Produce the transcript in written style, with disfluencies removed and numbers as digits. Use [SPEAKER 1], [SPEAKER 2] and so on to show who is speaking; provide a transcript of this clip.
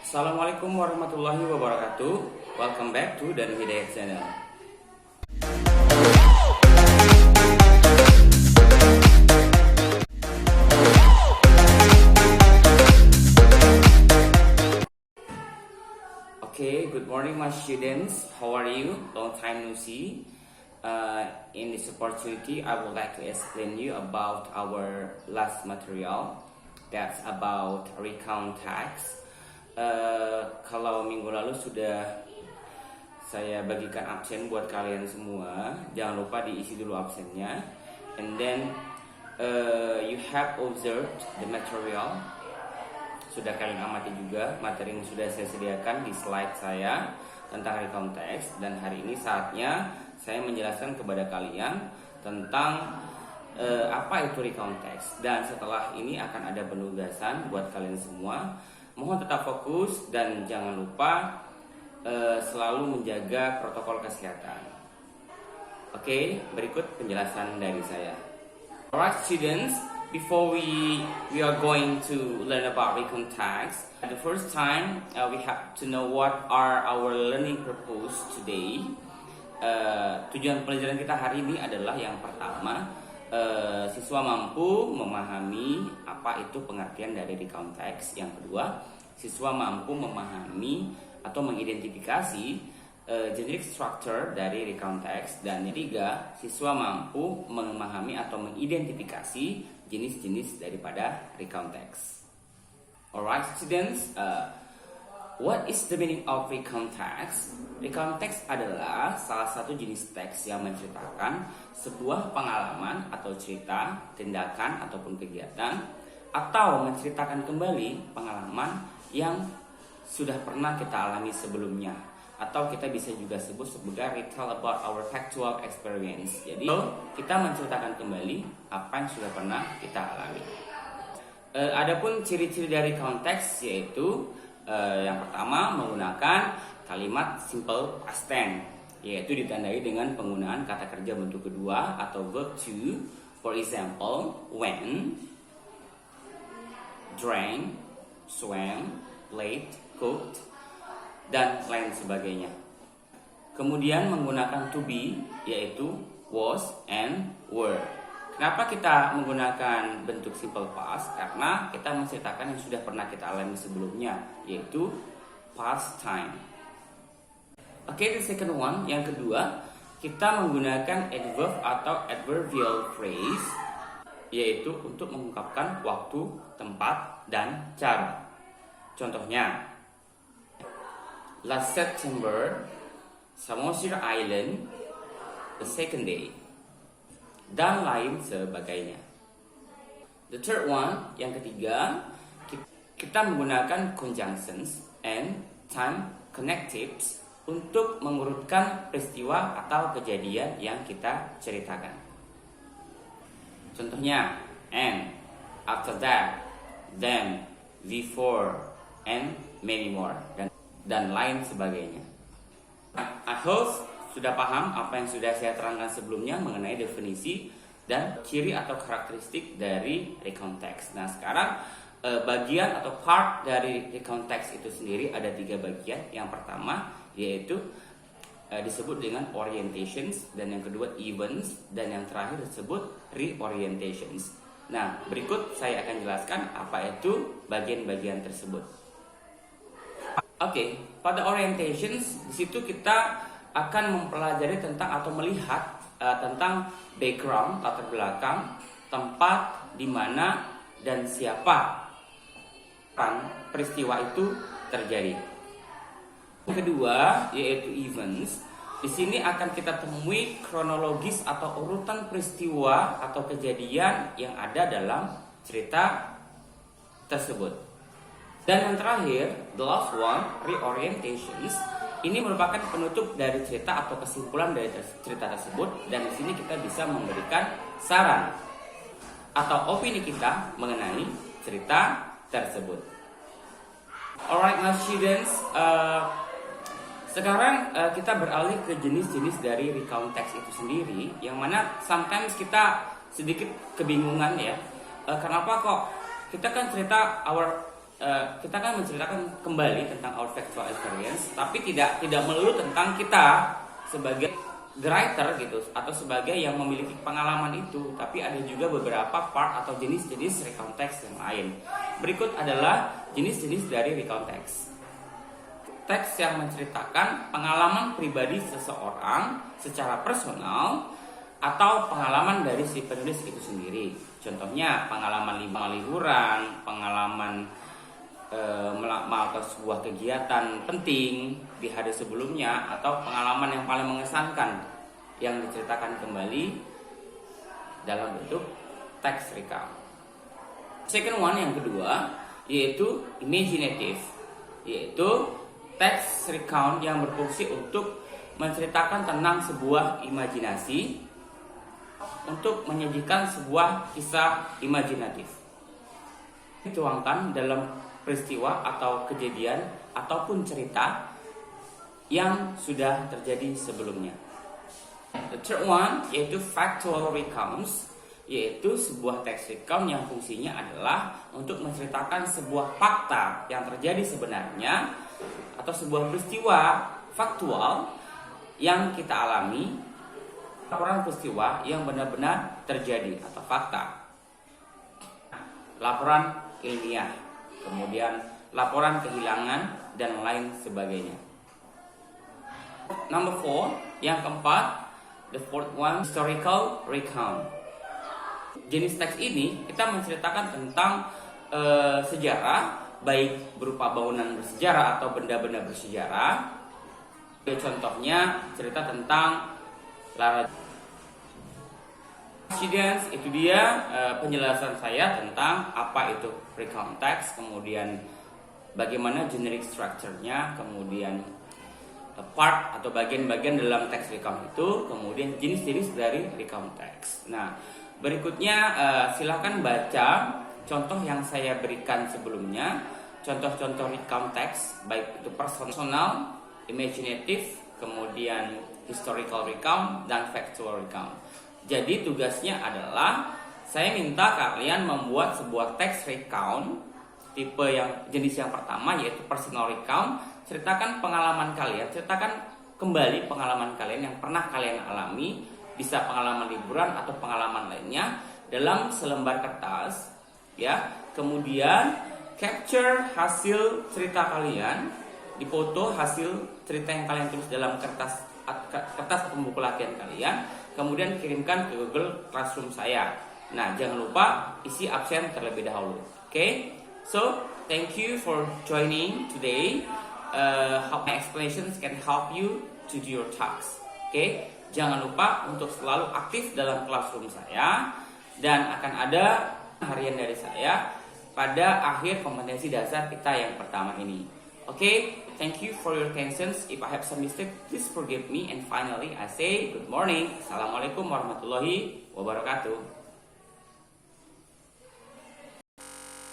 [SPEAKER 1] Assalamualaikum warahmatullahi wabarakatuh. Welcome back to Dan Hidayat Channel. Okay, good morning my students. How are you? Long time no see. In this opportunity, I would like to explain you about our last material. That's about recount tax. Kalau minggu lalu sudah saya bagikan absen buat kalian semua, jangan lupa diisi dulu absennya. And then you have observed the material. Sudah kalian amati juga materi yang sudah saya sediakan di slide saya tentang recount tax. Dan hari ini saatnya saya menjelaskan kepada kalian tentang apa itu recount tax. Dan setelah ini akan ada penugasan buat kalian semua. Mohon tetap fokus dan jangan lupa selalu menjaga protokol kesehatan. Oke, berikut penjelasan dari saya. Alright students, before we are going to learn about recount tax, the first time we have to know what are our learning purpose today. Tujuan pelajaran kita hari ini adalah yang pertama, siswa mampu memahami apa itu pengertian dari recount tax. Yang kedua, siswa mampu memahami atau mengidentifikasi generic structure dari recount tax. Dan yang ketiga, siswa mampu memahami atau mengidentifikasi jenis-jenis daripada recount tax. Alright students, what is the meaning of recount tax? Recount tax adalah salah satu jenis teks yang menceritakan sebuah pengalaman atau cerita, tindakan ataupun kegiatan, atau menceritakan kembali pengalaman yang sudah pernah kita alami sebelumnya, atau kita bisa juga sebut sebagai retell about our factual experience. Jadi kita menceritakan kembali apa yang sudah pernah kita alami. Adapun ciri-ciri dari recount tax yaitu yang pertama menggunakan kalimat simple past tense, yaitu ditandai dengan penggunaan kata kerja bentuk kedua atau verb to. For example, went, drank, swam, played, cooked, dan lain sebagainya. Kemudian menggunakan to be, yaitu was and were. Kenapa kita menggunakan bentuk simple past? Karena kita menceritakan yang sudah pernah kita alami sebelumnya, yaitu past time. Oke, the second one, yang kedua, kita menggunakan adverb atau adverbial phrase, yaitu untuk mengungkapkan waktu, tempat, dan cara. Contohnya, last September, Samosir Island, the second day, dan lain sebagainya. The third one, yang ketiga, kita menggunakan conjunctions and time connectives untuk mengurutkan peristiwa atau kejadian yang kita ceritakan. Contohnya, and, after that, then, before, and many more, dan lain sebagainya. I hope sudah paham apa yang sudah saya terangkan sebelumnya mengenai definisi dan ciri atau karakteristik dari recount tax. Nah, sekarang bagian atau part dari recount tax itu sendiri ada 3 bagian. Yang pertama yaitu disebut dengan orientations, dan yang kedua events, dan yang terakhir disebut reorientations. Nah, berikut saya akan jelaskan apa itu bagian-bagian tersebut. Oke, pada orientations di situ kita akan mempelajari tentang atau melihat tentang background, latar belakang, tempat, di mana dan siapa peristiwa itu terjadi. Yang kedua yaitu events. Di sini akan kita temui kronologis atau urutan peristiwa atau kejadian yang ada dalam cerita tersebut. Dan yang terakhir, the last one, reorientations. Ini merupakan penutup dari cerita atau kesimpulan dari cerita tersebut, dan di sini kita bisa memberikan saran atau opini kita mengenai cerita tersebut. Alright, my students, sekarang kita beralih ke jenis-jenis dari recount tax itu sendiri, yang mana sometimes kita sedikit kebingungan ya. Kenapa kok kita kan cerita our kita kan menceritakan kembali tentang our factual experience, tapi tidak melulu tentang kita sebagai the writer gitu atau sebagai yang memiliki pengalaman itu, tapi ada juga beberapa part atau jenis-jenis recount text yang lain. Berikut adalah jenis-jenis dari recount text. Teks yang menceritakan pengalaman pribadi seseorang secara personal atau pengalaman dari si penulis itu sendiri. Contohnya pengalaman liburan, pengalaman melakukan sebuah kegiatan penting di hari sebelumnya, atau pengalaman yang paling mengesankan yang diceritakan kembali dalam bentuk teks recount. Second one, yang kedua, yaitu imaginative, yaitu teks recount yang berfungsi untuk menceritakan tentang sebuah imajinasi, untuk menyajikan sebuah kisah imajinatif dituangkan dalam peristiwa atau kejadian ataupun cerita yang sudah terjadi sebelumnya. The third one, yaitu factual recounts, yaitu sebuah teks recount yang fungsinya adalah untuk menceritakan sebuah fakta yang terjadi sebenarnya atau sebuah peristiwa faktual yang kita alami, laporan peristiwa yang benar-benar terjadi atau fakta. Laporan ilmiah, kemudian laporan kehilangan dan lain sebagainya. Number 4, yang keempat, the fourth one, historical recount. Jenis teks ini kita menceritakan tentang sejarah, baik berupa bangunan bersejarah atau benda-benda bersejarah. Contohnya cerita tentang Lara Residence. Itu dia penjelasan saya tentang apa itu recount text, kemudian bagaimana generic structure-nya, kemudian part atau bagian-bagian dalam teks recount itu, kemudian jenis-jenis dari recount text. Nah, berikutnya silakan baca contoh yang saya berikan sebelumnya, contoh-contoh recount text, baik itu personal, imaginative, kemudian historical recount, dan factual recount. Jadi tugasnya adalah saya minta kalian membuat sebuah teks recount tipe yang jenis yang pertama, yaitu personal recount. Ceritakan pengalaman kalian, ceritakan kembali pengalaman kalian yang pernah kalian alami, bisa pengalaman liburan atau pengalaman lainnya, dalam selembar kertas, ya. Kemudian capture hasil cerita kalian, dipoto hasil cerita yang kalian tulis dalam kertas atau buku latihan kalian, kemudian kirimkan ke Google Classroom saya. Nah, jangan lupa isi absen terlebih dahulu. Okay? So, thank you for joining today. How my explanations can help you to do your tasks. Okay? Jangan lupa untuk selalu aktif dalam Classroom saya, dan akan ada harian dari saya pada akhir kompetensi dasar kita yang pertama ini. Okay, thank you for your attention. If I have some mistake, please forgive me. And finally, I say good morning. Assalamualaikum warahmatullahi wabarakatuh.